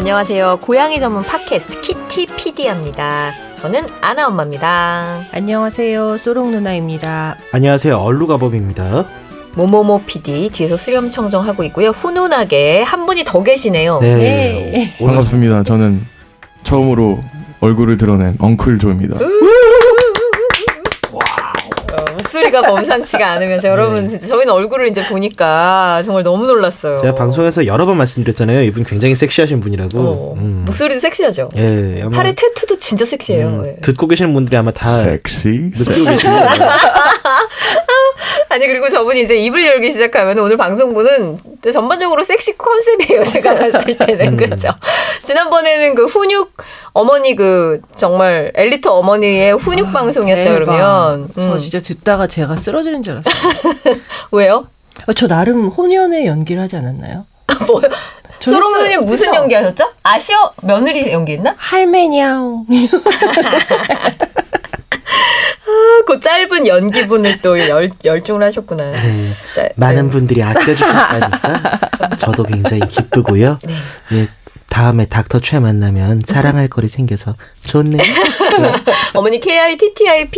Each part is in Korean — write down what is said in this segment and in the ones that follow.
안녕하세요. 고양이 전문 팟캐스트 키티피디아입니다. 저는 아나 엄마입니다. 안녕하세요. 소롱 누나입니다. 안녕하세요. 얼루가범입니다. 모모모 PD 뒤에서 수렴청정하고 있고요. 훈훈하게 한 분이 더 계시네요. 네. 반갑습니다. 저는 처음으로 얼굴을 드러낸 엉클조입니다. 목소리가 범상치가 않으면서 여러분 진짜 저희는 얼굴을 이제 보니까 정말 너무 놀랐어요. 제가 방송에서 여러 번 말씀드렸잖아요. 이분 굉장히 섹시하신 분이라고. 목소리도 섹시하죠. 예, 팔에 태투도 진짜 섹시해요. 예. 듣고 계시는 분들이 아마 다 섹시 느끼고 계십니다. 아니 그리고 저분이 이제 입을 열기 시작하면 오늘 방송분은 전반적으로 섹시 컨셉이에요. 제가 봤을 때는 그렇죠. 지난번에는 그 훈육 어머니 그 정말 엘리트 어머니의 훈육 방송이었다 대박. 그러면 저 진짜 듣다가 제가 쓰러지는 줄 알았어요. 왜요? 저 나름 혼연의 연기를 하지 않았나요? 뭐요? 소롱 누님 무슨 그쵸? 연기 하셨죠? 아시어 며느리 연기했나? 할매냐옹. 그 짧은 연기분을 또 열중을 하셨구나. 네. 자, 많은 분들이 아껴주셨다니까 저도 굉장히 기쁘고요. 네. 예, 다음에 닥터 최 만나면 자랑할 거리 생겨서 좋네요. 어머니 KITTIPDIA도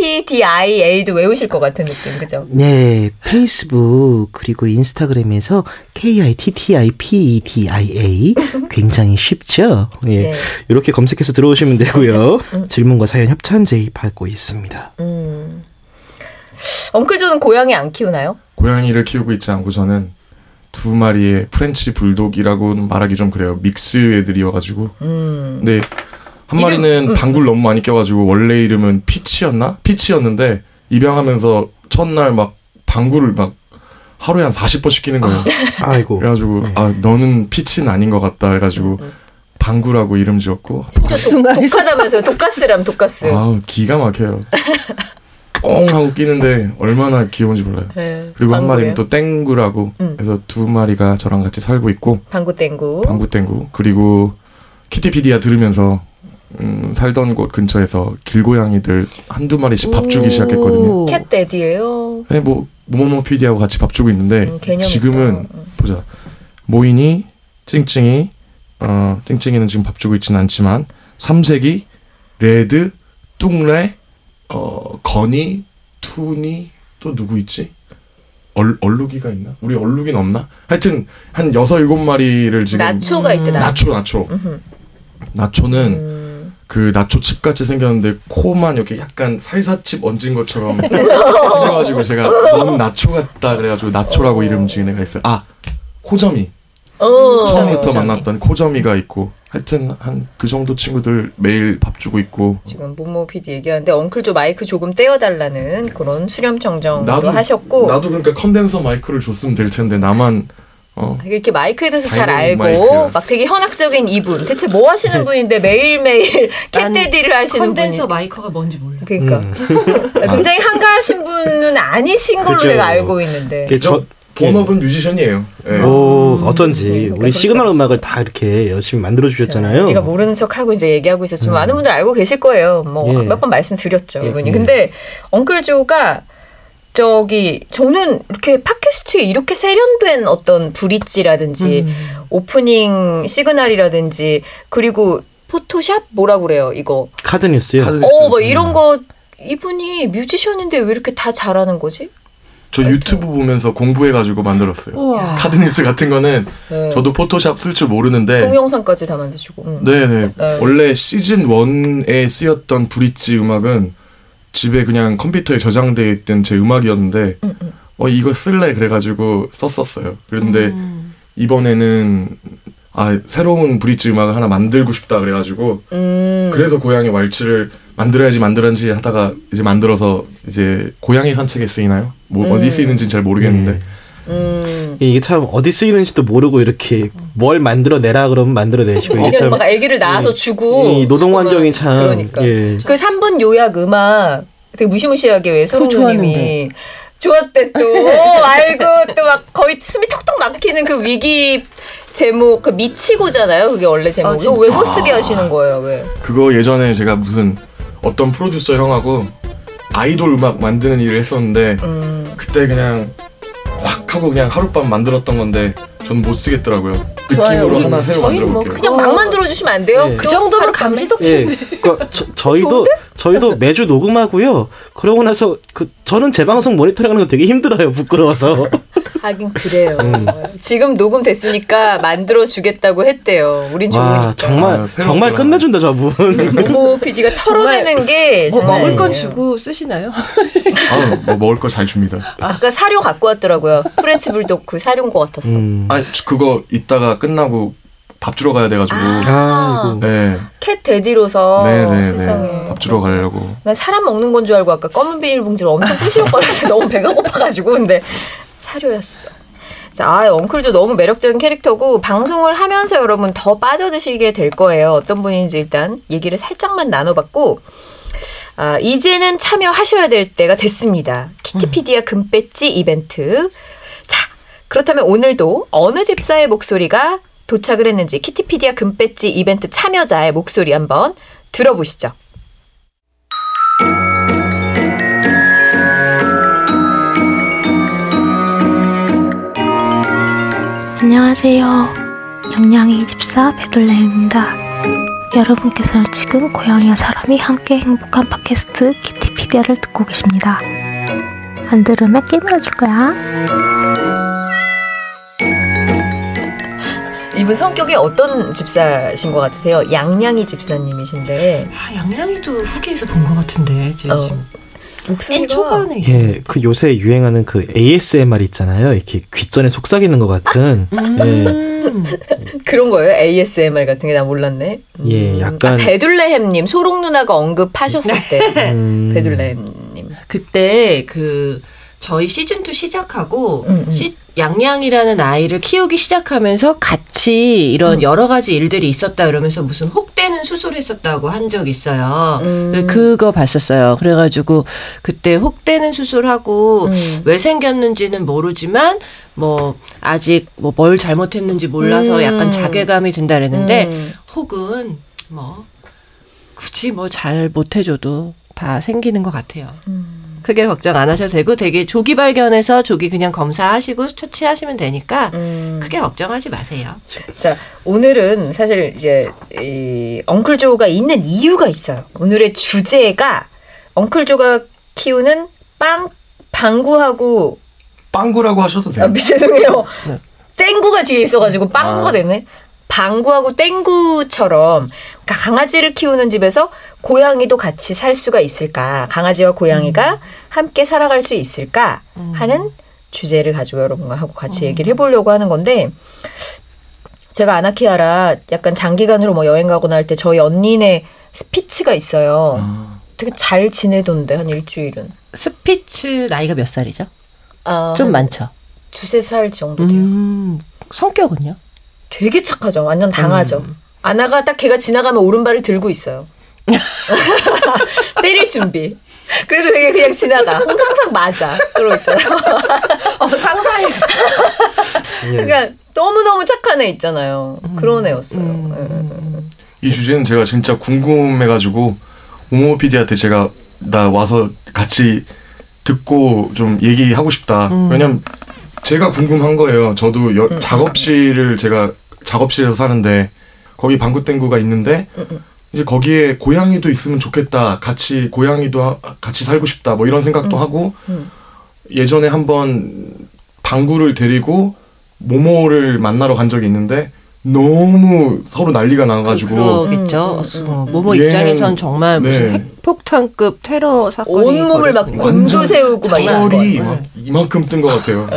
외우실 것 같은 느낌, 그죠? 네, 페이스북 그리고 인스타그램에서 KITTIPEDIA 굉장히 쉽죠. 예, 네. 이렇게 검색해서 들어오시면 되고요. 질문과 사연 협찬 제의 받고 있습니다. 엉클조는 고양이 안 키우나요? 고양이를 키우고 있지 않고 저는 두 마리의 프렌치 불독이라고는 말하기 좀 그래요. 믹스 애들이어가지고. 근데 한 마리는 방구를 너무 많이 껴가지고 원래 이름은 피치였는데 입양하면서 첫날 막 방구를 막 하루에 한 40번씩 끼는 거예요. 아이고. 그래가지고 너는 피치는 아닌 것 같다 해가지고 방구라고 이름 지었고. 진짜 독하다면서요. 독가스람 독가스. 기가 막혀요. 뻥 하고 끼는데 얼마나 귀여운지 몰라요. 네, 그리고 한 방구예요? 마리는 또 땡구라고 해서 두 마리가 저랑 같이 살고 있고 방구 땡구. 방구 땡구. 그리고 키티피디아 들으면서 살던 곳 근처에서 길고양이들 한두 마리씩 밥 주기 시작했거든요. 캣데디예요. 네, 뭐 모모모 PD하고 같이 밥 주고 있는데 개념 지금은 있다. 보자. 모인이 찡찡이 찡찡이는 지금 밥 주고 있지는 않지만 삼색이 레드 뚱레 건이 투니 또 누구 있지? 얼룩이가 있나? 우리 얼룩이는 없나? 하여튼 한 6-7마리를 지금 나초가 있대. 나초. 나초는 그 나초칩 같이 생겼는데 코만 이렇게 약간 살사칩 얹은 것처럼 해가지고 제가 너는 나초 같다 그래가지고 나초라고 이름 지은 애가 있어요. 호점이. 처음부터 만났던 코점이가 있고 하여튼 한 그 정도 친구들 매일 밥 주고 있고. 지금 모모 PD 얘기하는데 엉클조 마이크 조금 떼어달라는 그런 수렴청정도 하셨고. 나도 그러니까 컨덴서 마이크를 줬으면 될 텐데 나만 이렇게 마이크에 대해서 잘 알고 마이크야. 막 되게 현학적인 이분 대체 뭐 하시는 분인데 매일매일 캣데디를 하시는 분이 컨덴서 마이크가 뭔지 몰라. 그러니까 굉장히 한가하신 분은 아니신 걸로 그죠. 내가 알고 있는데 본업은 뮤지션이에요. 네. 어쩐지 그러니까 우리 시그널 음악을 다 이렇게 열심히 만들어 주셨잖아요. 우리가 모르는 척하고 이제 얘기하고 있었지만 많은 분들 알고 계실 거예요. 뭐 몇 번 말씀드렸죠, 이분이. 근데 엉클조가 저는 이렇게 팟캐스트에 이렇게 세련된 어떤 브릿지라든지 오프닝 시그널이라든지 그리고 포토샵 뭐라고 그래요, 이거. 카드뉴스요. 뭐 이런 거 이분이 뮤지션인데 왜 이렇게 다 잘하는 거지? 저 유튜브 보면서 공부해가지고 만들었어요. 우와. 카드뉴스 같은 거는 네. 저도 포토샵 쓸 줄 모르는데 동영상까지 다 만드시고. 네네. 원래 시즌 1에 쓰였던 브릿지 음악은 집에 그냥 컴퓨터에 저장되어 있던 제 음악이었는데 이거 쓸래 그래가지고 썼었어요. 그런데 이번에는 새로운 브릿지 음악을 하나 만들고 싶다 그래가지고 그래서 고양이 왈츠를 만들어야지 하다가 이제 만들어서 이제 고양이 산책에 쓰이나요? 뭐 어디 쓰이는지는 잘 모르겠는데 이게 참 어디 쓰이는지도 모르고 이렇게 뭘 만들어내라 그러면 만들어내시고 이게 참 막 아기를 낳아서 주고 이 노동 환경이 참 그러니까 예. 그 3분 요약 음악 되게 무시무시하게 왜 소롱님이 좋았대 또 아이고 또 막 거의 숨이 턱턱 막히는 그 위기 제목 그 미치고잖아요. 그게 원래 제목이. 이거 왜 못 쓰게 하시는 거예요? 왜? 그거 예전에 제가 무슨 어떤 프로듀서 형하고 아이돌 음악 만드는 일을 했었는데 그때 그냥 확 하고 그냥 하룻밤 만들었던 건데 저는 못 쓰겠더라고요. 좋아요. 느낌으로 하나 새로 만들어 뭐 볼게요. 그냥 막 만들어주시면 안 돼요? 네. 그 정도면 감지덕인데. 그러니까 저희도 매주 녹음하고요. 그러고 나서 저는 제 방송 모니터링하는 거 되게 힘들어요. 부끄러워서. 하긴 그래요. 지금 녹음 됐으니까 만들어 주겠다고 했대요. 우린 좋으니까. 정말 끝내준다 저분. 모모 PD가 털어내는 게 뭐 먹을 건 주고 쓰시나요? 뭐 먹을 거 잘 줍니다. 아까 사료 갖고 왔더라고요. 프렌치 불독 그 사료인 것 같았어. 아니 그거 이따가 끝나고 밥 주러 가야 돼가지고. 네. 캣 데디로서. 네네네. 밥 주러 가려고. 난 사람 먹는 건 줄 알고 아까 검은 비닐봉지를 엄청 부시럭거려서 너무 배가 고파가지고 근데 사료였어. 자, 엉클조 너무 매력적인 캐릭터고 방송을 하면서 여러분 더 빠져드시게 될 거예요. 어떤 분인지 일단 얘기를 살짝만 나눠봤고 이제는 참여하셔야 될 때가 됐습니다. 키티피디아 금배지 이벤트. 자, 그렇다면 오늘도 어느 집사의 목소리가 도착을 했는지 키티피디아 금배지 이벤트 참여자의 목소리 한번 들어보시죠. 안녕하세요. 영양이 집사 베들레헴입니다. 여러분께서는 지금 고양이와 사람이 함께 행복한 팟캐스트 키티피디아를 듣고 계십니다. 안 들으면 깨물어줄 거야. 이분 성격이 어떤 집사신 것 같으세요? 양양이 집사님이신데. 양양이도 후기에서 본 것 같은데 지금. 목소리가 초반에 예, 그 요새 유행하는 그 ASMR 있잖아요. 이렇게 귓전에 속삭이는 것 같은. 그런 거예요? ASMR 같은 게 나 몰랐네. 예, 약간 베들레헴님 소록 누나가 언급하셨을 때 베들레헴님 그때 저희 시즌2 시작하고 양양이라는 아이를 키우기 시작하면서 같이 이런 여러 가지 일들이 있었다 그러면서 무슨 혹되는 수술을 했었다고 한 적이 있어요. 그거 봤었어요. 그래가지고 그때 혹되는 수술하고 왜 생겼는지는 모르지만 뭐 아직 뭐 뭘 잘못했는지 몰라서 약간 자괴감이 든다 그랬는데 혹은 뭐 굳이 뭐 잘 못해줘도 다 생기는 것 같아요. 크게 걱정 안 하셔도 되고 되게 조기 발견해서 조기 그냥 검사하시고 처치하시면 되니까 크게 걱정하지 마세요. 자, 오늘은 사실 이제 이 엉클조가 있는 이유가 있어요. 오늘의 주제가 엉클조가 키우는 방구하고 빵구라고 하셔도 돼요. 죄송해요. 땡구가 뒤에 있어가지고 빵구가 됐네. 방구하고 땡구처럼 강아지를 키우는 집에서 고양이도 같이 살 수가 있을까? 강아지와 고양이가 함께 살아갈 수 있을까? 하는 주제를 가지고 여러분과 하고 같이 얘기를 해보려고 하는 건데 제가 아나키아라 약간 장기간으로 뭐 여행 가거나 할 때 저희 언니네 스피츠가 있어요. 되게 잘 지내던데 한 일주일은. 스피츠 나이가 몇 살이죠? 좀 많죠. 2-3살 정도 돼요. 성격은요? 되게 착하죠. 완전 당하죠. 아나가 딱 걔가 지나가면 오른발을 들고 있어요. 때릴 준비. 그래도 되게 그냥 지나가. 항상 맞아. 그러고 있잖아요. 상상이. 그러니까 너무너무 착한 애 있잖아요. 그런 애였어요. 이 주제는 제가 진짜 궁금해가지고 모모 PD한테 제가 나 와서 같이 듣고 좀 얘기하고 싶다. 왜냐면 제가 궁금한 거예요. 저도 제가 작업실에서 사는데 거기 방구땡구가 있는데 이제 거기에 고양이도 있으면 좋겠다. 고양이도 같이 살고 싶다. 뭐 이런 생각도 하고 예전에 한번 방구를 데리고 모모를 만나러 간 적이 있는데 너무 서로 난리가 나가지고 그러겠죠. 모모 입장에선 정말 무슨 핵폭탄급 테러 사건이 온몸을 막 곤두세우고 막 털이 막 이만큼 뜬 것 같아요.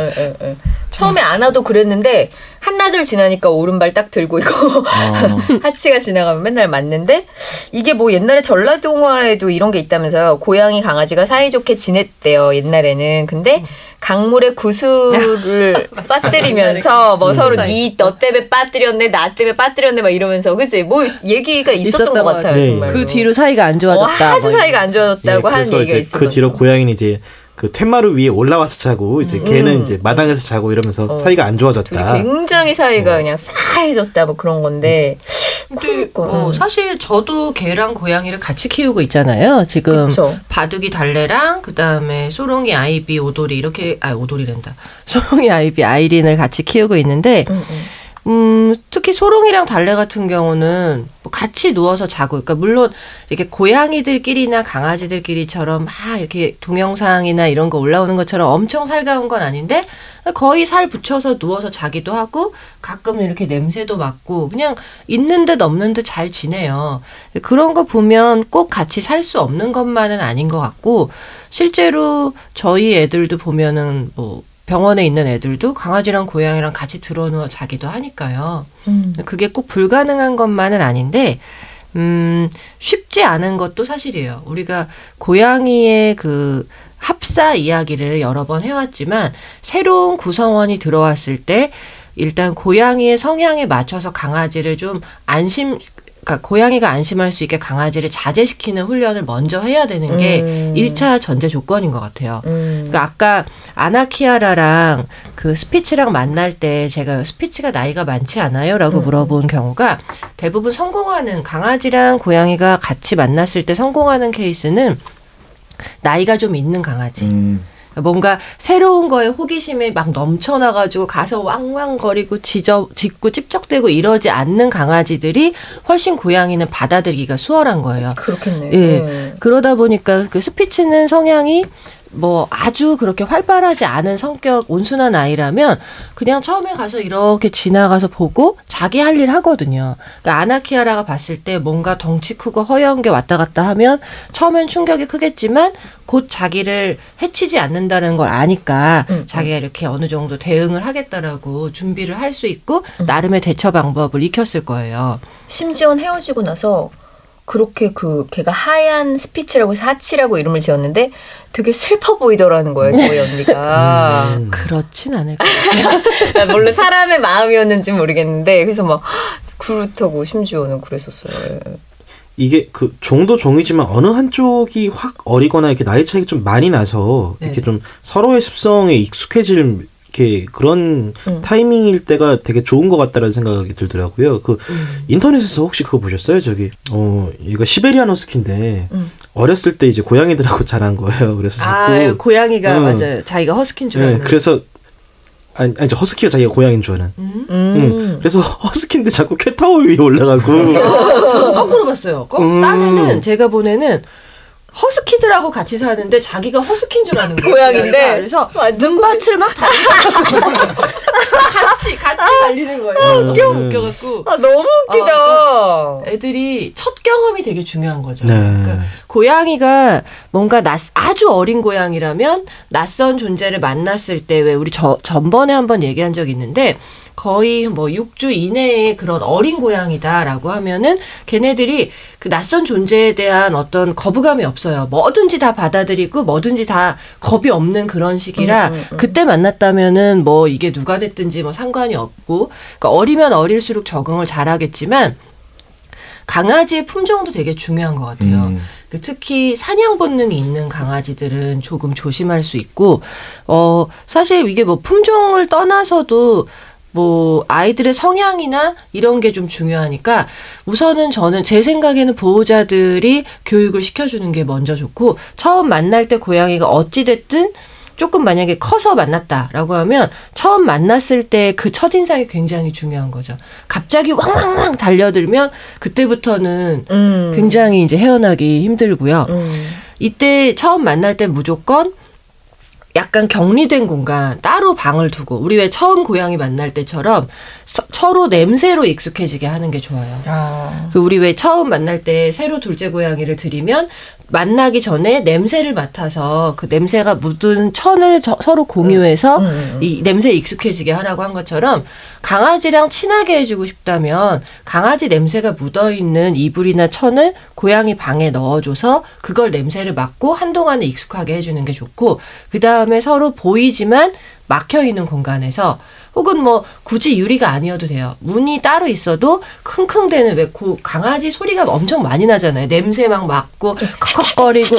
처음에 안아도 그랬는데 한나절 지나니까 오른발 딱 들고 있고 하치가 지나가면 맨날 맞는데 이게 뭐 옛날에 전라동화에도 이런 게 있다면서요. 고양이 강아지가 사이좋게 지냈대요. 옛날에는. 근데 강물에 구슬을 빠뜨리면서 뭐 서로 너 때문에 빠뜨렸네 나 때문에 빠뜨렸네 막 이러면서 그치 뭐 얘기가 있었던 것 같아요. 정말. 그 뒤로 사이가 안 좋아졌다. 아주 사이가 안 좋아졌다고 하는 얘기가 있어요. 그 뒤로 고양이는 이제 그 툇마루 위에 올라와서 자고 이제 걔는 이제 마당에서 자고 이러면서 사이가 안 좋아졌다. 굉장히 사이가 그냥 싸해졌다 뭐 그런 건데 근데 사실 저도 개랑 고양이를 같이 키우고 있잖아요. 지금 그쵸. 바둑이 달래랑 그다음에 소롱이 아이비 오돌이 이렇게 오돌이란다. 소롱이 아이비 아이린을 같이 키우고 있는데 특히 소롱이랑 달래 같은 경우는 같이 누워서 자고, 그러니까 물론 이렇게 고양이들끼리나 강아지들끼리처럼 막 이렇게 동영상이나 이런 거 올라오는 것처럼 엄청 살가운 건 아닌데 거의 살 붙여서 누워서 자기도 하고 가끔 이렇게 냄새도 맡고 그냥 있는 듯 없는 듯 잘 지내요. 그런 거 보면 꼭 같이 살 수 없는 것만은 아닌 것 같고 실제로 저희 애들도 보면은 뭐 병원에 있는 애들도 강아지랑 고양이랑 같이 들어누워 자기도 하니까요. 그게 꼭 불가능한 것만은 아닌데 쉽지 않은 것도 사실이에요. 우리가 고양이의 그 합사 이야기를 여러 번 해왔지만 새로운 구성원이 들어왔을 때 일단 고양이의 성향에 맞춰서 강아지를 좀 그러니까 고양이가 안심할 수 있게 강아지를 자제시키는 훈련을 먼저 해야 되는 게 1차 전제 조건인 것 같아요. 그러니까 아까 아나키아라랑 그 스피츠랑 만날 때 제가 스피츠가 나이가 많지 않아요? 라고 물어본 경우가 대부분 성공하는 강아지랑 고양이가 같이 만났을 때 성공하는 케이스는 나이가 좀 있는 강아지. 뭔가 새로운 거에 호기심이 막 넘쳐나가지고 가서 왕왕거리고 짖고 찝쩍대고 이러지 않는 강아지들이 훨씬 고양이는 받아들이기가 수월한 거예요. 그렇겠네요. 예. 그러다 보니까 그 스피츠는 성향이 뭐 아주 그렇게 활발하지 않은 성격 온순한 아이라면 그냥 처음에 가서 이렇게 지나가서 보고 자기 할 일 하거든요. 그러니까 아나키아라가 봤을 때 뭔가 덩치 크고 허연 게 왔다 갔다 하면 처음엔 충격이 크겠지만 곧 자기를 해치지 않는다는 걸 아니까 자기가 이렇게 어느 정도 대응을 하겠다라고 준비를 할 수 있고 나름의 대처 방법을 익혔을 거예요. 심지어는 헤어지고 나서 그렇게 걔가 하얀 스피츠라고 해서 하치라고 이름을 지었는데 되게 슬퍼 보이더라는 거예요, 저희 언니가. 그렇진 않을 것 같아요. 물론 사람의 마음이었는지 모르겠는데 그래서 막 그렇다고 심지어는 그랬었어요. 이게 그 종도 종이지만 어느 한쪽이 확 어리거나 이렇게 나이 차이가 좀 많이 나서 이렇게 좀 서로의 습성에 익숙해질 이렇게 그런 타이밍일 때가 되게 좋은 것 같다라는 생각이 들더라고요. 그 인터넷에서 혹시 그거 보셨어요? 저기 얘가 시베리안 허스키인데 어렸을 때 이제 고양이들하고 자란 거예요. 그래서 자꾸 고양이가 맞아요. 자기가 허스키인 줄 아는. 그래서 아니 허스키가 자기가 고양이인 줄 아는. 그래서 허스키인데 자꾸 캣타워 위에 올라가고. 저도 거꾸로 봤어요. 딴에는 제가 보내는 허스키들하고 같이 사는데 자기가 허스키인 줄 아는 거예요. 고양인데 그래서 눈밭을 막 달리고 같이 달리는 거예요. 너무 웃겨갖고. 너무 웃기다. 애들이 첫 경험이 되게 중요한 거죠. 그러니까 고양이가 뭔가 아주 어린 고양이라면 낯선 존재를 만났을 때 왜 우리 전번에 한번 얘기한 적이 있는데 거의 뭐 6주 이내에 그런 어린 고양이다라고 하면은 걔네들이 그 낯선 존재에 대한 어떤 거부감이 없어요. 뭐든지 다 받아들이고 뭐든지 다 겁이 없는 그런 시기라 그때 만났다면은 뭐 이게 누가 됐든지 뭐 상관이 없고 그러니까 어리면 어릴수록 적응을 잘하겠지만 강아지의 품종도 되게 중요한 것 같아요. 특히 사냥 본능이 있는 강아지들은 조금 조심할 수 있고 사실 이게 뭐 품종을 떠나서도 뭐 아이들의 성향이나 이런 게 좀 중요하니까 우선은 저는 제 생각에는 보호자들이 교육을 시켜주는 게 먼저 좋고 처음 만날 때 고양이가 어찌됐든 조금 만약에 커서 만났다라고 하면 처음 만났을 때 그 첫인상이 굉장히 중요한 거죠. 갑자기 왕왕왕 달려들면 그때부터는 굉장히 이제 헤어나기 힘들고요. 이때 처음 만날 때 무조건 약간 격리된 공간, 따로 방을 두고 우리 왜 처음 고양이 만날 때처럼 서로 냄새로 익숙해지게 하는 게 좋아요. 우리 왜 처음 만날 때 새로 둘째 고양이를 들이면 만나기 전에 냄새를 맡아서 그 냄새가 묻은 천을 서로 공유해서 이 냄새에 익숙해지게 하라고 한 것처럼 강아지랑 친하게 해주고 싶다면 강아지 냄새가 묻어있는 이불이나 천을 고양이 방에 넣어줘서 그걸 냄새를 맡고 한동안은 익숙하게 해주는 게 좋고 그 다음에 서로 보이지만 막혀있는 공간에서 혹은 뭐 굳이 유리가 아니어도 돼요. 문이 따로 있어도 킁킁대는 왜 강아지 소리가 엄청 많이 나잖아요. 냄새 막 맡고 컥컥거리고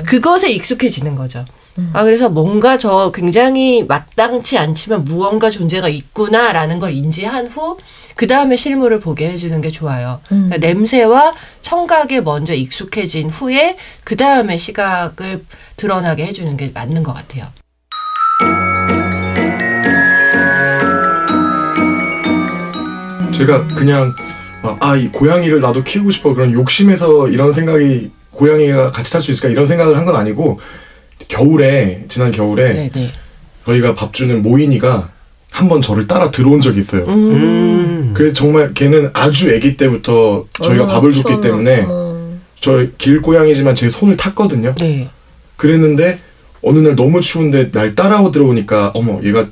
그것에 익숙해지는 거죠. 그래서 뭔가 저 굉장히 마땅치 않지만 무언가 존재가 있구나라는 걸 인지한 후 그 다음에 실물을 보게 해주는 게 좋아요. 그러니까 냄새와 청각에 먼저 익숙해진 후에 그 다음에 시각을 드러나게 해주는 게 맞는 것 같아요. 제가 그냥 이 고양이를 나도 키우고 싶어 그런 욕심에서 이런 생각이 고양이가 같이 살 수 있을까 이런 생각을 한 건 아니고 지난 겨울에 네네. 저희가 밥 주는 모인이가 한번 저를 따라 들어온 적이 있어요. 그래서 정말 걔는 아주 아기 때부터 저희가 밥을 줬기 때문에 저 길고양이지만 제 손을 탔거든요. 네. 그랬는데 어느 날 너무 추운데 날 따라오 들어오니까 어머 얘가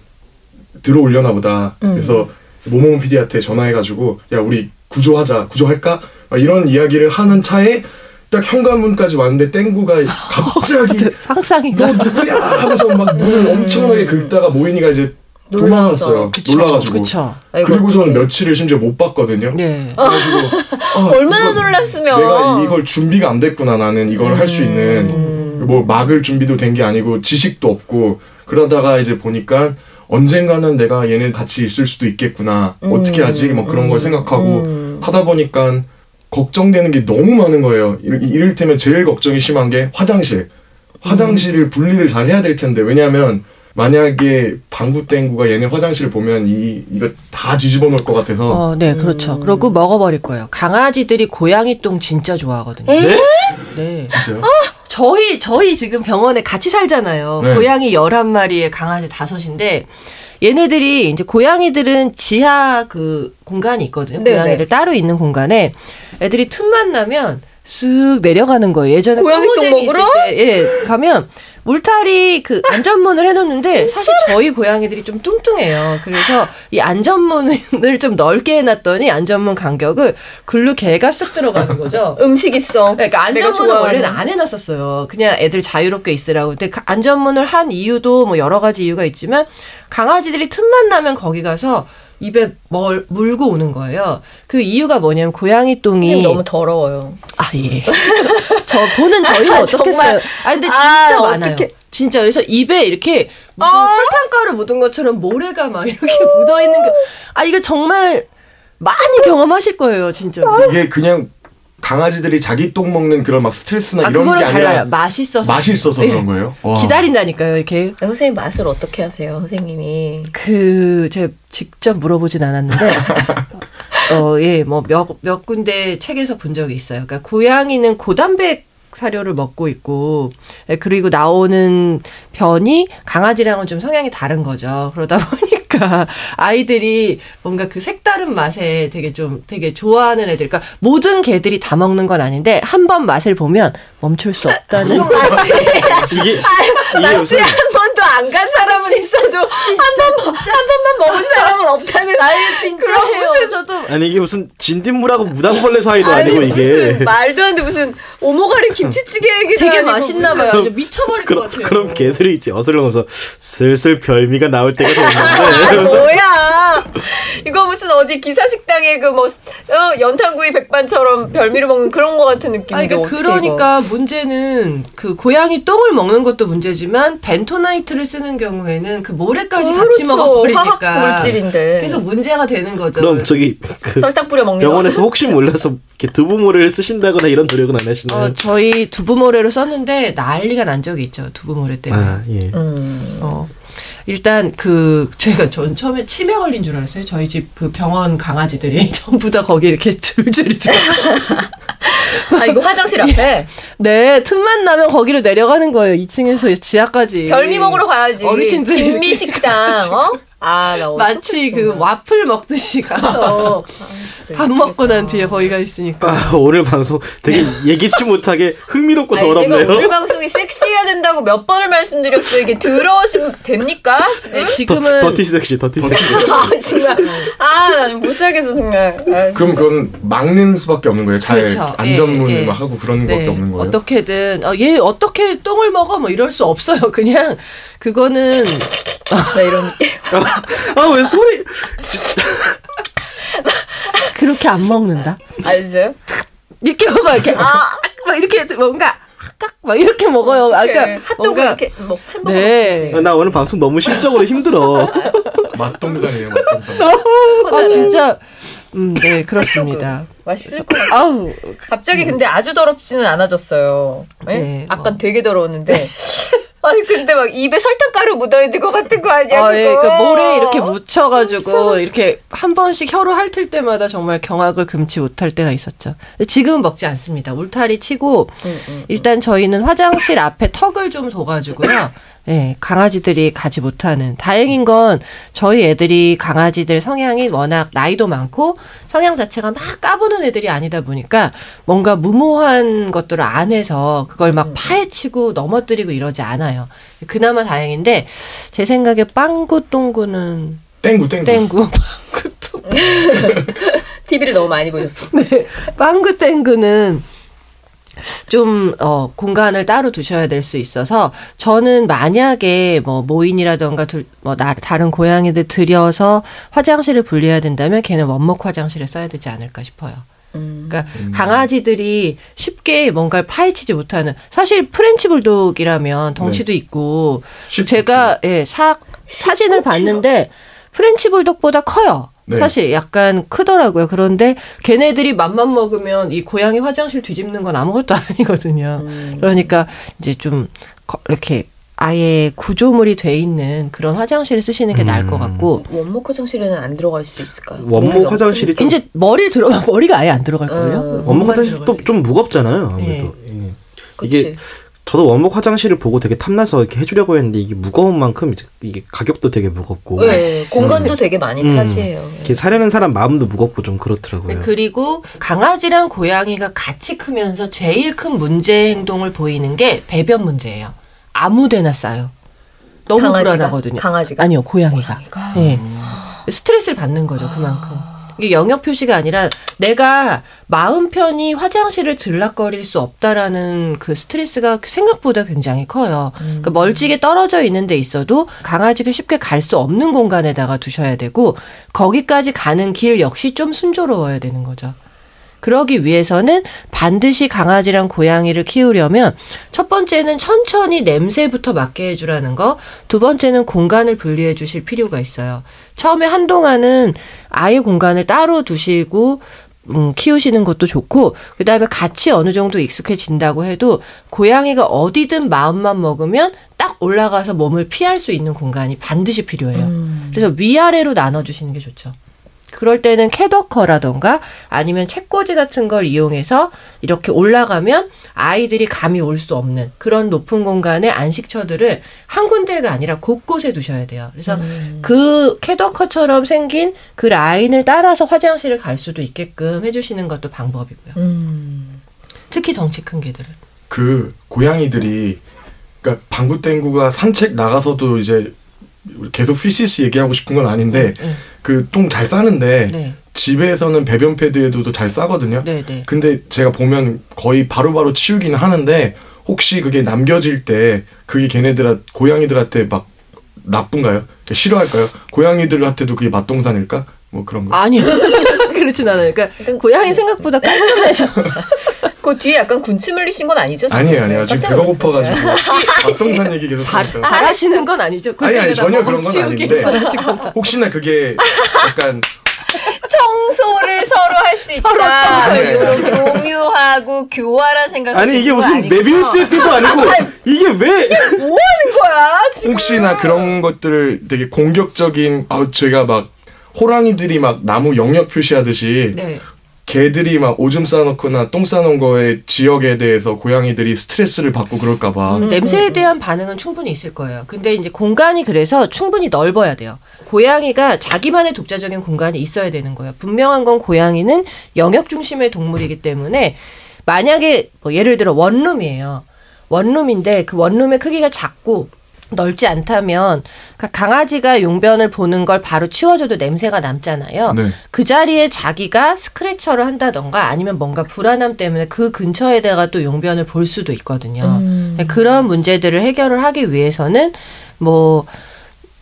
들어오려나 보다. 그래서 모모모 PD한테 전화해가지고 야 우리 구조할까? 이런 이야기를 하는 차에 딱 현관문까지 왔는데 땡구가 갑자기 상상인가? 너 누구야? 하면서 막 눈을 엄청나게 긁다가 모인이가 이제 도망갔어요. 놀라가지고. 그리고서는 며칠을 심지어 못 봤거든요. 네. 그래가지고 얼마나 놀랐으면 내가 이걸 준비가 안 됐구나. 나는 이걸 할 수 있는 뭐 막을 준비도 된 게 아니고 지식도 없고 그러다가 이제 보니까 언젠가는 내가 얘네 같이 있을 수도 있겠구나. 어떻게 하지? 뭐 그런 걸 생각하고 하다 보니까 걱정되는 게 너무 많은 거예요. 이를테면 제일 걱정이 심한 게 화장실을 분리를 잘 해야 될 텐데 왜냐하면 만약에 방구 땡구가 얘네 화장실을 보면 이거 다 뒤집어 놓을 것 같아서. 네, 그렇죠. 그러고 먹어버릴 거예요. 강아지들이 고양이 똥 진짜 좋아하거든요. 네? 네. 진짜요? 저희 지금 병원에 같이 살잖아요. 네. 고양이 11마리에 강아지 5인데 얘네들이 이제 고양이들은 지하 그 공간이 있거든요. 네네. 고양이들 따로 있는 공간에 애들이 틈만 나면 쓱 내려가는 거예요. 예전에 고양이 똥 먹으러 가면 울타리 그 안전문을 해놓는데 사실 저희 고양이들이 좀 뚱뚱해요. 그래서 이 안전문을 좀 넓게 해놨더니 안전문 간격을 글로 개가 쓱 들어가는 거죠. 음식 있어. 그러니까 안전문은 원래는 안 해놨었어요. 그냥 애들 자유롭게 있으라고. 근데 안전문을 한 이유도 뭐 여러 가지 이유가 있지만 강아지들이 틈만 나면 거기 가서 입에 물고 오는 거예요. 그 이유가 뭐냐면 고양이 똥이 지금 너무 더러워요. 예. 저희는 어떻겠어요? 근데 진짜 많아요. 어떡해. 진짜 그래서 입에 이렇게 무슨 설탕가루 묻은 것처럼 모래가 막 이렇게 묻어 있는 게 이거 정말 많이 경험하실 거예요, 진짜. 이게 그냥 강아지들이 자기 똥 먹는 그런 막 스트레스나 이런 게 아니라 달라요. 맛있어서 그런 거예요? 와. 기다린다니까요, 이렇게. 선생님 맛을 어떻게 하세요, 선생님이? 제가 직접 물어보진 않았는데 뭐 몇 군데 책에서 본 적이 있어요. 그러니까 고양이는 고단백 사료를 먹고 있고 그리고 나오는 변이 강아지랑은 좀 성향이 다른 거죠. 그러다 보니까 아이들이 뭔가 그 색다른 맛에 되게 좋아하는 애들. 그러니까 모든 개들이 다 먹는 건 아닌데 한 번 맛을 보면 멈출 수 없다는. 이게 마치 한 번도 안 간 사람은 있어도 한 번만 먹은 사람은 없다는. 진짜예요. 저도 아니 이게 무슨 진딧물하고 무당벌레 사이도 아니고 이게 무슨 말도 안 돼 무슨 오모가리 김치찌개 얘기도 되게 맛있나 봐요. 미쳐버릴 것 같아요. 그럼 개들이 있지 어슬렁하면서 슬슬 별미가 나올 때가 됐는데 뭐야 이거 무슨 어디 기사식당에 그 뭐 연탄구이 백반처럼 별미를 먹는 그런 거 같은 느낌인데. 그러니까 문제는 그 고양이 똥을 먹는 것도 문제지만 벤토나이트를 쓰는 경우에는 그 모래까지 같이 먹어버리니까 화학 물질인데 그래서 문제가 되는 거죠. 그럼 저기 설탕 뿌려 먹는 병원에서 혹시 몰라서 이렇게 두부모래를 쓰신다거나 이런 노력은 안 하시나요? 저희 두부모래로 썼는데 난리가 난 적이 있죠. 두부모래 때문에. 예. 일단 전 처음에 치매 걸린 줄 알았어요. 저희 집 그 병원 강아지들이 전부 다 거기 이렇게 줄줄이 이거 화장실 앞에? 네, 틈만 나면 거기로 내려가는 거예요. 2층에서 지하까지. 별미 먹으러 가야지. 어르신들 진미 식당. 나 마치 그 와플 먹듯이 가서 밥 먹고 난 뒤에 거기가 있으니까. 오늘 방송 되게 예기치 못하게 흥미롭고 더럽네요. 제가 오늘 방송이 섹시해야 된다고 몇 번을 말씀드렸어요. 이게 들어오시면 됩니까? 지금은 더티 섹시. 정말. 나는 못 살겠어 정말. 그럼 그건 막는 수밖에 없는 거예요. 잘 그렇죠. 안전문을 막 하고 그런 것밖에 없는 거예요. 어떻게든 얘 어떻게 똥을 먹어 뭐 이럴 수 없어요. 그냥 그거는 이런 왜 소리 그렇게 안 먹는다. 알죠? 이렇게 먹어 이렇게 막 이렇게 뭔가 깍깍 막 이렇게 먹어요. 그러니까 핫도그 이렇게 뭐 햄버거 네. 나 오늘 방송 너무 심적으로 힘들어. 맛동산이에요, 맛동산. 아 진짜 네 그렇습니다. 맛있을 것 같아요. 아우 갑자기 근데 아주 더럽지는 않아졌어요. 네? 네, 아까 되게 더러웠는데. 아니 근데 막 입에 설탕가루 묻어있는 것 같은 거 아니야? 아, 예, 그 모래에 이렇게 묻혀가지고 이렇게 한 번씩 혀로 핥을 때마다 정말 경악을 금치 못할 때가 있었죠. 근데 지금은 먹지 않습니다. 울타리 치고 일단 저희는 화장실 앞에 턱을 좀 둬가지고요. 네, 강아지들이 가지 못하는. 다행인 건 저희 애들이 강아지들 성향이 워낙 나이도 많고 성향 자체가 막 까부는 애들이 아니다 보니까 뭔가 무모한 것들을 안 해서 그걸 막 파헤치고 넘어뜨리고 이러지 않아요. 그나마 다행인데 제 생각에 빵구똥구는 땡구. 빵구똥구. TV를 너무 많이 보셨어. 네, 빵구땡구는 좀 공간을 따로 두셔야 될 수 있어서 저는 만약에 뭐 모인이라던가 다른 고양이들 들여서 화장실을 분리해야 된다면 걔는 원목 화장실을 써야 되지 않을까 싶어요. 그러니까 강아지들이 쉽게 뭔가를 파헤치지 못하는 사실 프렌치 불독이라면 덩치도 있고 제가 사진을 봤는데 프렌치 불독보다 커요. 네. 사실 약간 크더라고요. 그런데 걔네들이 맘만 먹으면 이 고양이 화장실 뒤집는 건 아무것도 아니거든요. 그러니까 이제 좀 이렇게 아예 구조물이 돼 있는 그런 화장실을 쓰시는 게 나을 것 같고. 원목 화장실에는 안 들어갈 수 있을까요? 원목 화장실이 좀 이제 머리가 아예 안 들어갈 거예요. 원목 화장실도 좀 무겁잖아요. 아무래도. 예. 이게 저도 원목 화장실을 보고 되게 탐나서 이렇게 해주려고 했는데 이게 무거운 만큼 이게 가격도 되게 무겁고. 네, 공간도 되게 많이 차지해요. 이렇게 사려는 사람 마음도 무겁고 좀 그렇더라고요. 그리고 강아지랑 고양이가 같이 크면서 제일 큰 문제 행동을 보이는 게 배변 문제예요. 아무데나 싸요. 너무 불안하거든요. 강아지가? 아니요, 고양이가. 네. 스트레스를 받는 거죠, 그만큼. 이게 영역 표시가 아니라 내가 마음 편히 화장실을 들락거릴 수 없다라는 그 스트레스가 생각보다 굉장히 커요. 그러니까 멀찍이 떨어져 있는 데 있어도 강아지가 쉽게 갈 수 없는 공간에다가 두셔야 되고 거기까지 가는 길 역시 좀 순조로워야 되는 거죠. 그러기 위해서는 반드시 강아지랑 고양이를 키우려면 첫 번째는 천천히 냄새부터 맡게 해주라는 거, 두 번째는 공간을 분리해 주실 필요가 있어요. 처음에 한동안은 아예 공간을 따로 두시고 키우시는 것도 좋고 그다음에 같이 어느 정도 익숙해진다고 해도 고양이가 어디든 마음만 먹으면 딱 올라가서 몸을 피할 수 있는 공간이 반드시 필요해요. 그래서 위아래로 나눠주시는 게 좋죠. 그럴 때는 캐더커라던가 아니면 책꽂이 같은 걸 이용해서 이렇게 올라가면 아이들이 감이 올 수 없는 그런 높은 공간에 안식처들을 한 군데가 아니라 곳곳에 두셔야 돼요. 그래서 그 캐더커처럼 생긴 그 라인을 따라서 화장실을 갈 수도 있게끔 해주시는 것도 방법이고요. 특히 덩치 큰 개들은. 그 고양이들이 그러니까 방구땡구가 산책 나가서도 이제 계속 피시스 얘기하고 싶은 건 아닌데 그 똥 잘 싸는데 네. 집에서는 배변 패드에도 잘 싸거든요. 네네. 근데 제가 보면 거의 바로바로 치우기는 하는데 혹시 그게 남겨질 때 그게 고양이들한테 막 나쁜가요? 싫어할까요? 고양이들한테도 그게 맛동산일까? 뭐 그런 거. 아니요. 그렇진 않아요. 그러니까 고양이 생각보다 깔끔해서. 그 뒤에 약간 군침 흘리신 건 아니죠? 아니에요. 지금 배가 고파가지고 맛동산 얘기 계속 하니까. 바라시는 건 아니죠? 아니 전혀 그런 건 아닌데 혹시나 그게 약간 청소를 서로 할 수 있다. 서로 공유하고 교화란 생각. 아니 이게 무슨 메비우스의 띠도 아니고 이게 왜? 뭐 하는 거야 지금? 혹시나 그런 것들을 되게 공격적인 제가 막 호랑이들이 막 나무 영역 표시하듯이 네. 개들이 막 오줌 싸놓거나 똥 싸놓은 거에 지역에 대해서 고양이들이 스트레스를 받고 그럴까봐. 냄새에 대한 반응은 충분히 있을 거예요. 근데 이제 공간이 그래서 충분히 넓어야 돼요. 고양이가 자기만의 독자적인 공간이 있어야 되는 거예요. 분명한 건 고양이는 영역 중심의 동물이기 때문에 만약에 뭐 예를 들어 원룸이에요. 원룸인데 그 원룸의 크기가 작고 넓지 않다면 강아지가 용변을 보는 걸 바로 치워줘도 냄새가 남잖아요. 네. 그 자리에 자기가 스크래처를 한다던가 아니면 뭔가 불안함 때문에 그 근처에다가 또 용변을 볼 수도 있거든요. 그런 문제들을 해결을 하기 위해서는 뭐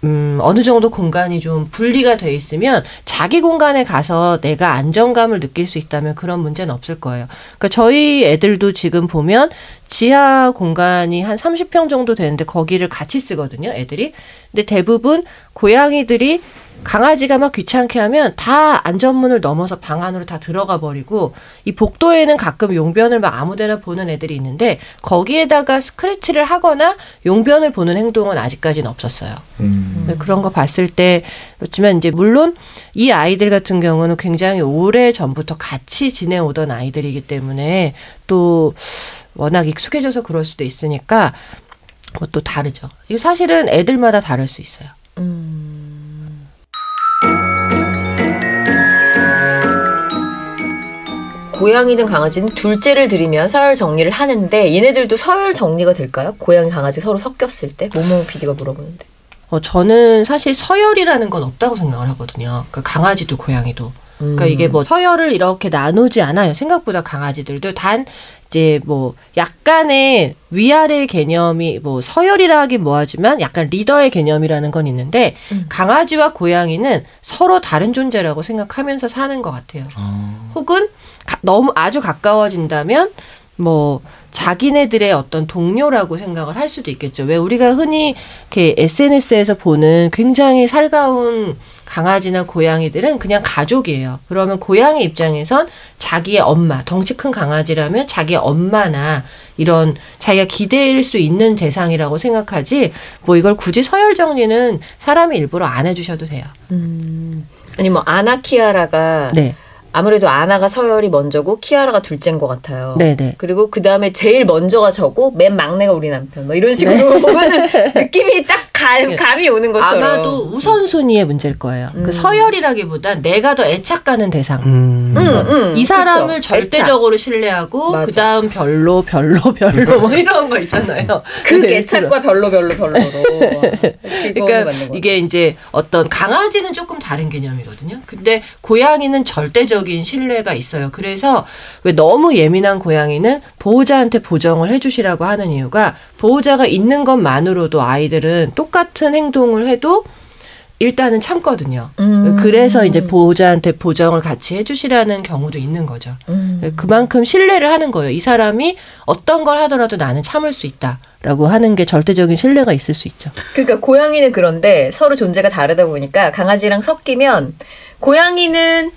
어느 정도 공간이 좀 분리가 돼 있으면 자기 공간에 가서 내가 안정감을 느낄 수 있다면 그런 문제는 없을 거예요. 그러니까 저희 애들도 지금 보면 지하 공간이 한 30평 정도 되는데 거기를 같이 쓰거든요, 애들이. 근데 대부분 고양이들이 강아지가 막 귀찮게 하면 다 안전문을 넘어서 방 안으로 다 들어가 버리고 이 복도에는 가끔 용변을 막 아무데나 보는 애들이 있는데 거기에다가 스크래치를 하거나 용변을 보는 행동은 아직까지는 없었어요. 그런 거 봤을 때 그렇지만 이제 물론 이 아이들 같은 경우는 굉장히 오래 전부터 같이 지내오던 아이들이기 때문에 또 워낙 익숙해져서 그럴 수도 있으니까 뭐 또 다르죠. 이게 사실은 애들마다 다를 수 있어요. 고양이든 강아지는 둘째를 들이면 서열 정리를 하는데 얘네들도 서열 정리가 될까요? 고양이, 강아지 서로 섞였을 때? 모모 PD가 물어보는데. 저는 사실 서열이라는 건 없다고 생각을 하거든요. 그러니까 강아지도 고양이도. 그러니까 이게 뭐 서열을 이렇게 나누지 않아요. 생각보다 강아지들도 단 이제 뭐 약간의 위아래 개념이 뭐 서열이라기 뭐하지만 약간 리더의 개념이라는 건 있는데 강아지와 고양이는 서로 다른 존재라고 생각하면서 사는 것 같아요. 혹은 너무 아주 가까워진다면 뭐 자기네들의 어떤 동료라고 생각을 할 수도 있겠죠. 왜 우리가 흔히 이렇게 SNS에서 보는 굉장히 살가운 강아지나 고양이들은 그냥 가족이에요. 그러면 고양이 입장에선 자기의 엄마, 덩치 큰 강아지라면 자기의 엄마나 이런 자기가 기대일 수 있는 대상이라고 생각하지 뭐 이걸 굳이 서열 정리는 사람이 일부러 안 해주셔도 돼요. 아니 뭐 아나키아라가 네. 아무래도 아나가 서열이 먼저고 키아라가 둘째인 것 같아요. 네네. 그리고 그 다음에 제일 먼저가 저고 맨 막내가 우리 남편. 뭐 이런 식으로 보면은 느낌이 딱 감이 오는 것처럼. 아마도 우선순위의 문제일 거예요. 그 서열이라기보다 내가 더 애착 가는 대상. 이 사람을 그쵸. 절대적으로 신뢰하고 맞아. 그 다음 별로 뭐 이런 거 있잖아요. 그 애착과 별로로. 그러니까 이게 이제 어떤 강아지는 조금 다른 개념이거든요. 근데 고양이는 절대적인 신뢰가 있어요. 그래서 왜 너무 예민한 고양이는 보호자한테 보정을 해주시라고 하는 이유가 보호자가 있는 것만으로도 아이들은 똑같은 행동을 해도 일단은 참거든요. 그래서 이제 보호자한테 보정을 같이 해주시라는 경우도 있는 거죠. 그만큼 신뢰를 하는 거예요. 이 사람이 어떤 걸 하더라도 나는 참을 수 있다라고 하는 게 절대적인 신뢰가 있을 수 있죠. 그러니까 고양이는 그런데 서로 존재가 다르다 보니까 강아지랑 섞이면 고양이는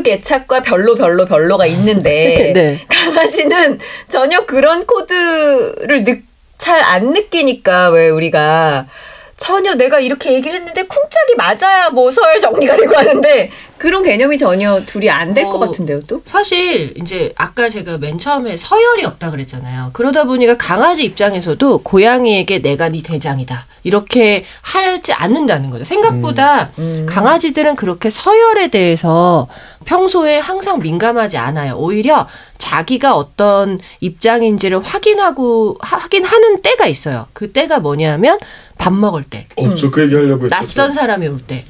애착과 별로가 있는데 네. 강아지는 전혀 그런 코드를 잘 안 느끼니까 왜 우리가 전혀 내가 이렇게 얘기를 했는데 쿵짝이 맞아야 뭐 서열 정리가 되고 하는데 그런 개념이 전혀 둘이 안 될 것 같은데요, 또? 사실 이제 아까 제가 맨 처음에 서열이 없다 그랬잖아요. 그러다 보니까 강아지 입장에서도 고양이에게 내가 네 대장이다. 이렇게 하지 않는다는 거죠. 생각보다 강아지들은 그렇게 서열에 대해서 평소에 항상 민감하지 않아요. 오히려 자기가 어떤 입장인지를 확인하는 때가 있어요. 그 때가 뭐냐면 밥 먹을 때. 저 그 얘기 하려고 했어요. 낯선 사람이 올 때.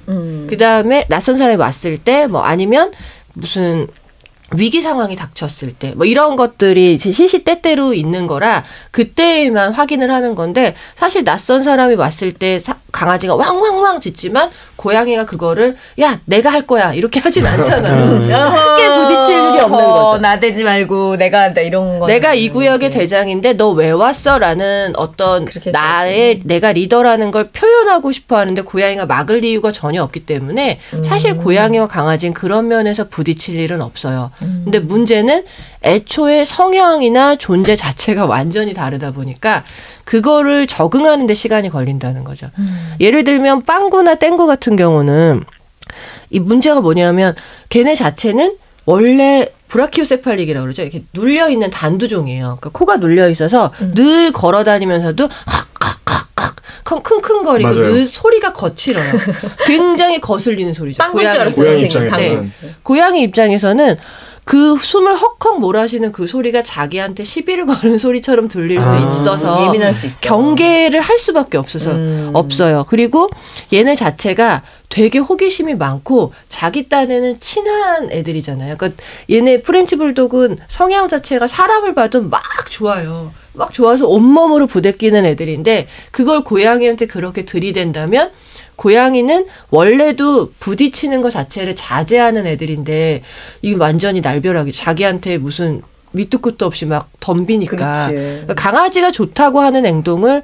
그다음에 낯선 사람이 왔을 때 뭐 아니면 무슨 위기 상황이 닥쳤을 때 뭐 이런 것들이 시시때때로 있는 거라 그때만 확인을 하는 건데 사실 낯선 사람이 왔을 때 강아지가 왕왕왕 짖지만 고양이가 그거를 야 내가 할 거야 이렇게 하진 않잖아요. 크게 부딪힐 일이 없는 거죠. 나대지 말고 내가 한다 이런 거. 내가 이 구역의 대장인데 너 왜 왔어라는 어떤 내가 리더라는 걸 표현하고 싶어 하는데 고양이가 막을 이유가 전혀 없기 때문에 사실 고양이와 강아지는 그런 면에서 부딪힐 일은 없어요. 근데 문제는 애초에 성향이나 존재 자체가 완전히 다르다 보니까 그거를 적응하는 데 시간이 걸린다는 거죠. 예를 들면 빵구나 땡구 같은 경우는 이 문제가 뭐냐면 걔네 자체는 원래 브라키오세팔릭이라고 그러죠. 이렇게 눌려있는 단두종이에요. 그러니까 코가 눌려있어서 늘 걸어다니면서도 킁킁거리고 늘 소리가 거칠어요. 굉장히 거슬리는 소리죠. 고양이 입장에서는 그 숨을 헉헉 몰아쉬는 그 소리가 자기한테 시비를 거는 소리처럼 들릴 수 있어서 예민할 수 있어. 경계를 할 수밖에 없어요. 그리고 얘네 자체가 되게 호기심이 많고 자기 딴에는 친한 애들이잖아요. 그러니까 얘네 프렌치 불독은 성향 자체가 사람을 봐도 막 좋아요. 막 좋아서 온몸으로 부대끼는 애들인데 그걸 고양이한테 그렇게 들이댄다면 고양이는 원래도 부딪히는 것 자체를 자제하는 애들인데 이게 완전히 날벼락이 자기한테 무슨 밑도 끝도 없이 막 덤비니까 그러니까 강아지가 좋다고 하는 행동을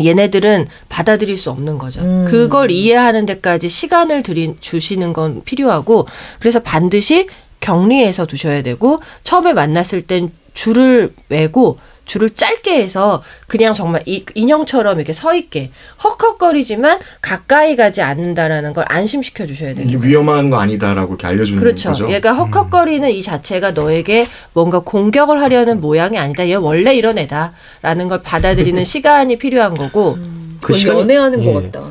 얘네들은 받아들일 수 없는 거죠. 그걸 이해하는 데까지 시간을 주시는 건 필요하고 그래서 반드시 격리해서 두셔야 되고 처음에 만났을 땐 줄을 매고 줄을 짧게 해서 그냥 정말 인형처럼 이렇게 서 있게 헉헉거리지만 가까이 가지 않는다라는 걸 안심시켜 주셔야 돼요. 이게 위험한 거 아니다라고 이렇게 알려주는 그렇죠. 거죠. 얘가 헉헉거리는 이 자체가 너에게 뭔가 공격을 하려는 모양이 아니다. 얘 원래 이런 애다라는 걸 받아들이는 시간이 필요한 거고. 그 시간이 연애하는 것 같다.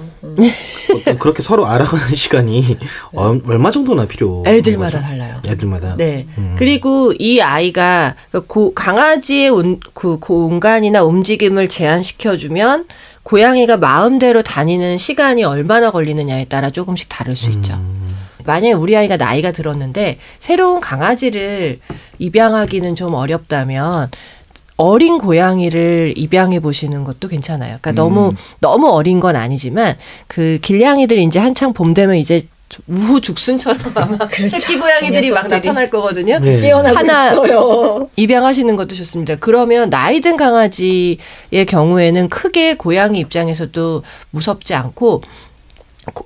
그렇게 서로 알아가는 시간이 얼마 정도나 필요? 애들마다 달라요. 애들마다. 네. 그리고 이 아이가 강아지의 그 공간이나 움직임을 제한시켜주면 고양이가 마음대로 다니는 시간이 얼마나 걸리느냐에 따라 조금씩 다를 수 있죠. 만약에 우리 아이가 나이가 들었는데 새로운 강아지를 입양하기는 좀 어렵다면 어린 고양이를 입양해 보시는 것도 괜찮아요. 그러니까 너무 어린 건 아니지만 그 길냥이들 이제 한창 봄 되면 이제 우후 죽순처럼 아마 그렇죠. 새끼 고양이들이 막 나타날 거거든요. 네. 깨어나고 하나 있어요. 입양하시는 것도 좋습니다. 그러면 나이 든 강아지의 경우에는 크게 고양이 입장에서도 무섭지 않고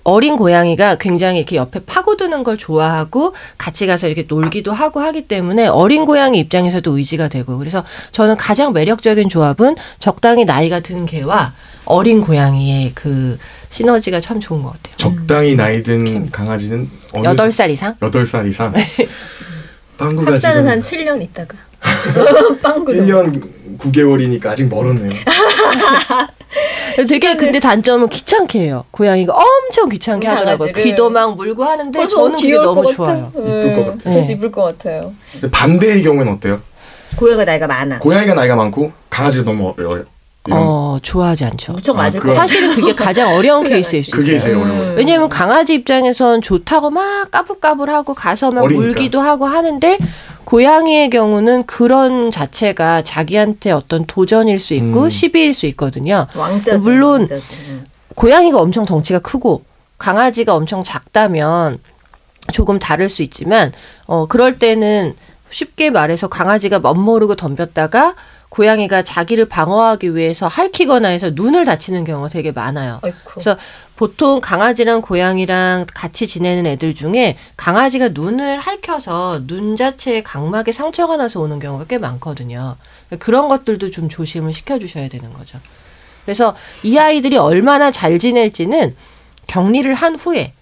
어린 고양이가 굉장히 이렇게 옆에 파고드는 걸 좋아하고 같이 가서 이렇게 놀기도 하고 하기 때문에 어린 고양이 입장에서도 의지가 되고 그래서 저는 가장 매력적인 조합은 적당히 나이가 든 개와 어린 고양이의 그 시너지가 참 좋은 것 같아요. 적당히 나이 든 강아지는 8살 이상? 8살 이상. 빵구가 합자는 지금 한 7년 있다가. 빵구도. 1년 9개월이니까 아직 멀었네요. 되게 근데 단점은 귀찮게 해요. 고양이가 엄청 귀찮게 하더라고요. 귀도 막 물고 하는데 저는 그게 너무 좋아요. 이쁠 것 같아요. 그래서 이쁠 것 같아요. 반대의 경우는 어때요? 고양이가 나이가 많아. 고양이가 나이가 많고 강아지가 너무 어려요. 좋아하지 않죠. 무척 맞을 것 사실은 그게 가장 어려운 케이스일 수 있어요. 그게 제일 어려워요. 왜냐하면 강아지 입장에선 좋다고 막 까불까불하고 가서 막 어리니까. 물기도 하고 하는데 고양이의 경우는 그런 자체가 자기한테 어떤 도전일 수 있고 시비일 수 있거든요. 왕자죠. 물론 왕자죠. 고양이가 엄청 덩치가 크고 강아지가 엄청 작다면 조금 다를 수 있지만 그럴 때는 쉽게 말해서 강아지가 멋모르고 덤볐다가 고양이가 자기를 방어하기 위해서 핥히거나 해서 눈을 다치는 경우가 되게 많아요. 아이쿠. 그래서 보통 강아지랑 고양이랑 같이 지내는 애들 중에 강아지가 눈을 핥혀서 눈 자체에 각막에 상처가 나서 오는 경우가 꽤 많거든요. 그런 것들도 좀 조심을 시켜주셔야 되는 거죠. 그래서 이 아이들이 얼마나 잘 지낼지는 격리를 한 후에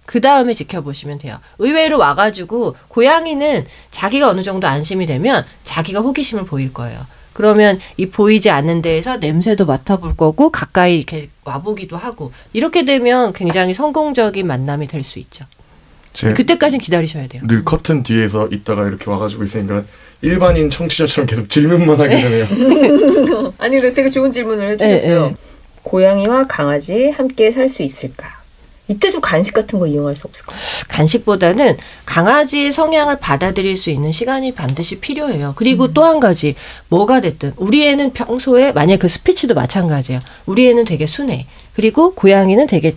그 다음에 지켜보시면 돼요. 의외로 와가지고 고양이는 자기가 어느 정도 안심이 되면 자기가 호기심을 보일 거예요. 그러면 이 보이지 않는 데에서 냄새도 맡아볼 거고 가까이 이렇게 와보기도 하고 이렇게 되면 굉장히 성공적인 만남이 될 수 있죠. 그때까지는 기다리셔야 돼요. 늘 커튼 뒤에서 있다가 이렇게 와가지고 있으니까 일반인 청취자처럼 계속 질문만 하게 되네요. 아니 되게 좋은 질문을 해주셨어요. 네. 고양이와 강아지 함께 살 수 있을까? 이때도 간식 같은 거 이용할 수 없을까요? 간식보다는 강아지의 성향을 받아들일 수 있는 시간이 반드시 필요해요. 그리고 또 한 가지 뭐가 됐든 우리 애는 평소에 만약 그 스피치도 마찬가지예요. 우리 애는 되게 순해. 그리고 고양이는 되게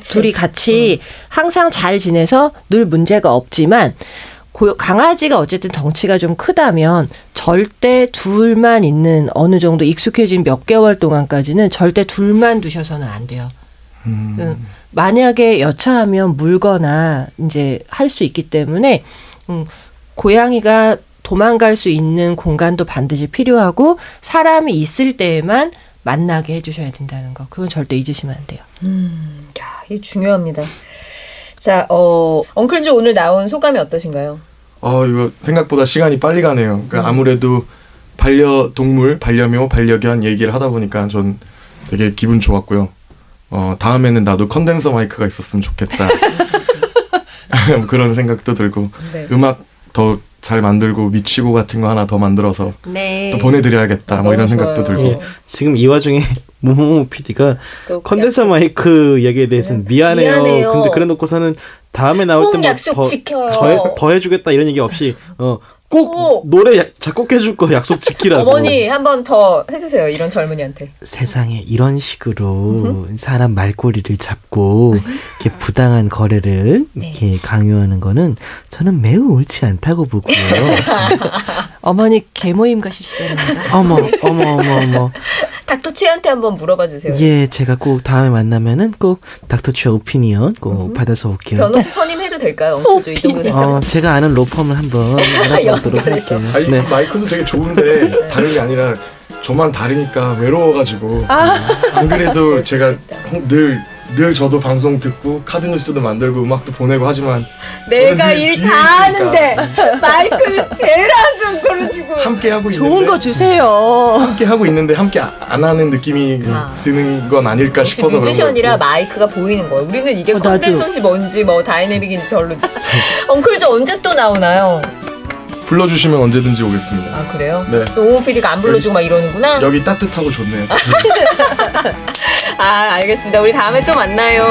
둘이 같이 항상 잘 지내서 늘 문제가 없지만 강아지가 어쨌든 덩치가 좀 크다면 절대 둘만 있는 어느 정도 익숙해진 몇 개월 동안까지는 절대 둘만 두셔서는 안 돼요. 만약에 여차하면 물거나 이제 할 수 있기 때문에 고양이가 도망갈 수 있는 공간도 반드시 필요하고 사람이 있을 때에만 만나게 해주셔야 된다는 거. 그건 절대 잊으시면 안 돼요. 이게 중요합니다. 자, 엉클조 오늘 나온 소감이 어떠신가요? 이거 생각보다 시간이 빨리 가네요. 그러니까 아무래도 반려동물, 반려묘, 반려견 얘기를 하다 보니까 전 되게 기분 좋았고요. 다음에는 나도 컨덴서 마이크가 있었으면 좋겠다. 그런 생각도 들고 네. 음악 더 잘 만들고 미치고 같은 거 하나 더 만들어서 네. 또 보내드려야겠다. 이런 생각도 들고 예, 지금 이 와중에 모모모 PD가 컨덴서 마이크 얘기에 대해서는 미안해요. 근데 그래 놓고서는 다음에 나올 때 약속 지켜요. 더 해주겠다 이런 얘기 없이 꼭 노래 작곡해줄 거 약속 지키라고. 어머니 한 번 더 해주세요. 이런 젊은이한테. 세상에 이런 식으로 사람 말꼬리를 잡고 이렇게 부당한 거래를 이렇게 강요하는 거는 저는 매우 옳지 않다고 보고요. 어머니 개모임 가시시랍니다. 어머. 닥터치한테 한번 물어봐 주세요. 예, 제가 꼭 다음에 만나면은 꼭 닥터치 오피니언 꼭 받아서 올게요. 변호사 선임해도 될까요? 이 정도 되면. 제가 아는 로펌을 한번 알아보도록 할게요. 아니, 마이크도 되게 좋은데 다른 게 아니라 저만 다르니까 외로워가지고 안 그래도 제가 늘 저도 방송 듣고 카드 뉴스도 만들고 음악도 보내고 하지만 내가 일 다 하는데 마이크를 제일 안 좋은 주고 함께 하고 있는데 좋은 거 주세요. 함께 하고 있는데 함께 안 하는 느낌이 드는 건 아닐까 싶어서 뮤지션이라 마이크가 보이는 거예요. 우리는 이게 컨덴서인지 뭔지 뭐 다이내믹인지 별로. 엉클즈 언제 또 나오나요? 불러주시면 언제든지 오겠습니다. 아 그래요? 네. 또 오모 PD가 안 불러주고 막 이러는구나. 여기 따뜻하고 좋네요. 아 알겠습니다. 우리 다음에 또 만나요.